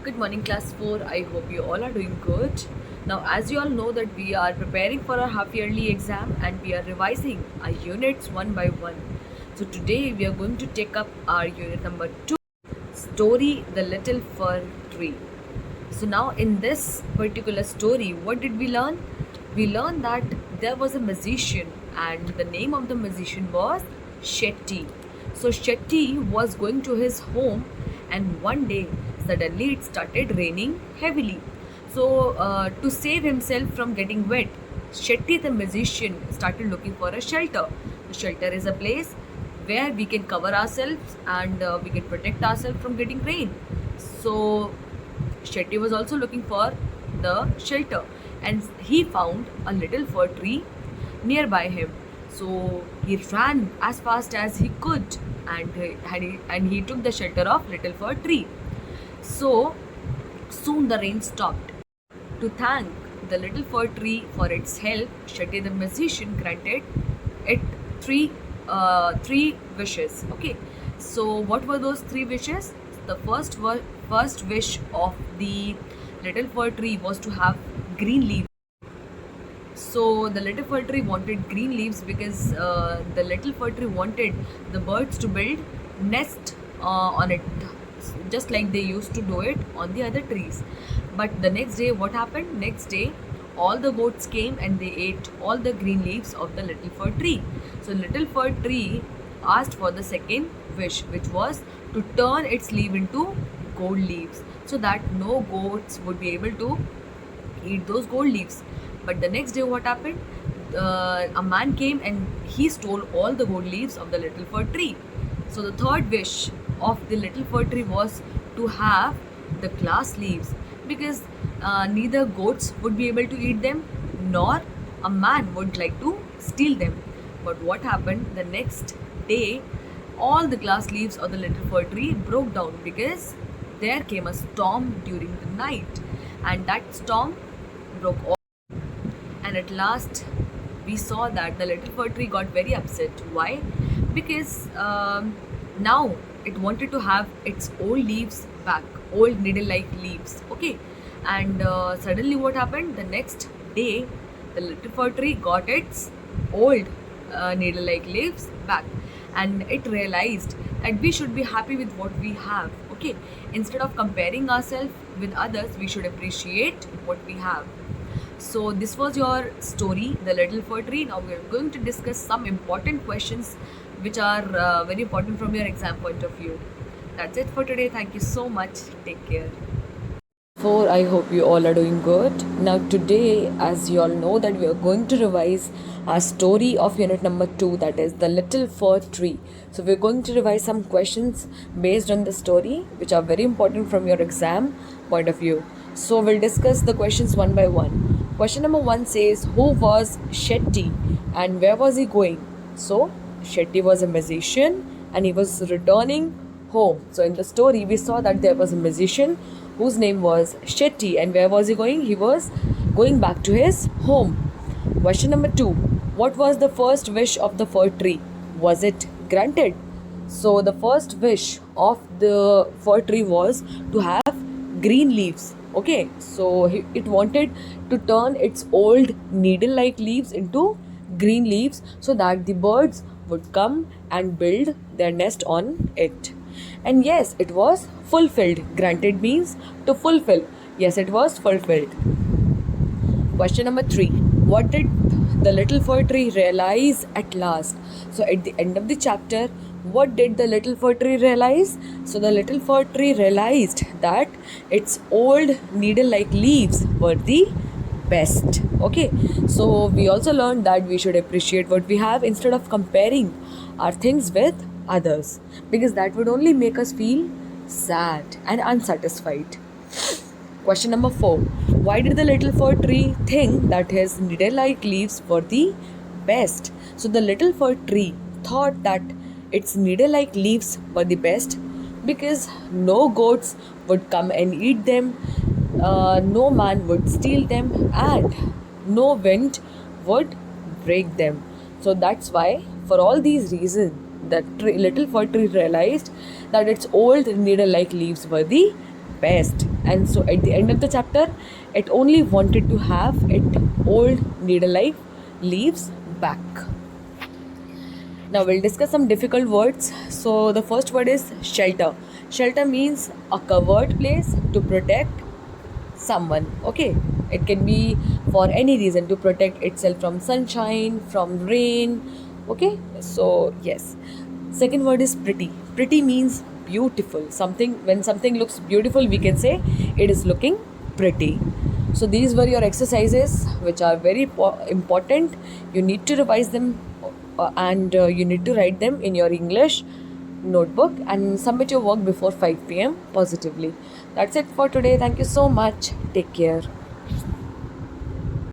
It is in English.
Good morning, class 4. I hope you all are doing good. Now, as you all know that we are preparing for our half yearly exam and we are revising our units one by one. So today we are going to take up our unit number 2, Story The Little Fir Tree. So now in this particular story, what did we learn? We learned that there was a magician and the name of the magician was Shetty. So Shetty was going to his home and one day suddenly it started raining heavily. So to save himself from getting wet, Shetty the magician started looking for a shelter. The shelter is a place where we can cover ourselves and we can protect ourselves from getting rain. So Shetty was also looking for the shelter and he found a little fir tree nearby him. So he ran as fast as he could and he took the shelter of little fir tree. So soon the rain stopped. To thank the little fir tree for its help, Shetty the magician granted it three wishes. Okay, so what were those three wishes? The first wish of the little fir tree was to have green leaves. So the little fir tree wanted green leaves because the little fir tree wanted the birds to build nest on it, just like they used to do it on the other trees. But the next day, what happened? Next day, all the goats came and they ate all the green leaves of the little fir tree. So little fir tree asked for the second wish, which was to turn its leaf into gold leaves, so that no goats would be able to eat those gold leaves. But the next day, what happened? A man came and he stole all the gold leaves of the little fir tree. So the third wish of the little fir tree was to have the glass leaves because neither goats would be able to eat them nor a man would like to steal them. But what happened? The next day, all the glass leaves of the little fir tree broke down because there came a storm during the night, and that storm broke all. And at last, we saw that the little fir tree got very upset. Why? Because now it wanted to have its old leaves back, old needle-like leaves. Okay, and suddenly what happened? The next day, the little fir tree got its old needle-like leaves back, and it realized that we should be happy with what we have. Okay, instead of comparing ourselves with others, we should appreciate what we have. So this was your story, The Little Fir Tree. Now we are going to discuss some important questions which are very important from your exam point of view. That's it for today. Thank you so much. Take care. 4. I hope you all are doing good. Now today, as you all know, that we are going to revise our story of unit number 2, that is The Little Fir Tree. So we're going to revise some questions based on the story which are very important from your exam point of view. So we'll discuss the questions one by one. Question number 1 says, who was Shetty and where was he going? So Shetty was a magician and he was returning home. So in the story, we saw that there was a magician whose name was Shetty, and where was he going? He was going back to his home. Question number 2. What was the first wish of the fir tree? Was it granted? So the first wish of the fir tree was to have green leaves. Okay, so it wanted to turn its old needle-like leaves into green leaves so that the birds would come and build their nest on it. And yes, it was fulfilled. Granted means to fulfill. Yes, it was fulfilled. Question number 3. What did the little fir tree realize at last? So at the end of the chapter, what did the little fir tree realize? So the little fir tree realized that its old needle-like leaves were the best. Okay, so we also learned that we should appreciate what we have instead of comparing our things with others, because that would only make us feel sad and unsatisfied. Question number 4. Why did the little fir tree think that his needle-like leaves were the best? So the little fir tree thought that its needle-like leaves were the best because no goats would come and eat them, no man would steal them, and no wind would break them. So that's why, for all these reasons, the little fir tree realized that its old needle-like leaves were the best. And so at the end of the chapter, it only wanted to have its old needle-like leaves back. Now we'll discuss some difficult words. So the first word is shelter. Shelter means a covered place to protect someone. Okay, it can be for any reason, to protect itself from sunshine, from rain. Okay, so yes. Second word is pretty. Pretty means beautiful. Something, when something looks beautiful, we can say it is looking pretty. So these were your exercises, which are very important. You need to revise them, and you need to write them in your English notebook and submit your work before 5 p.m. positively. That's it for today. Thank you so much. Take care.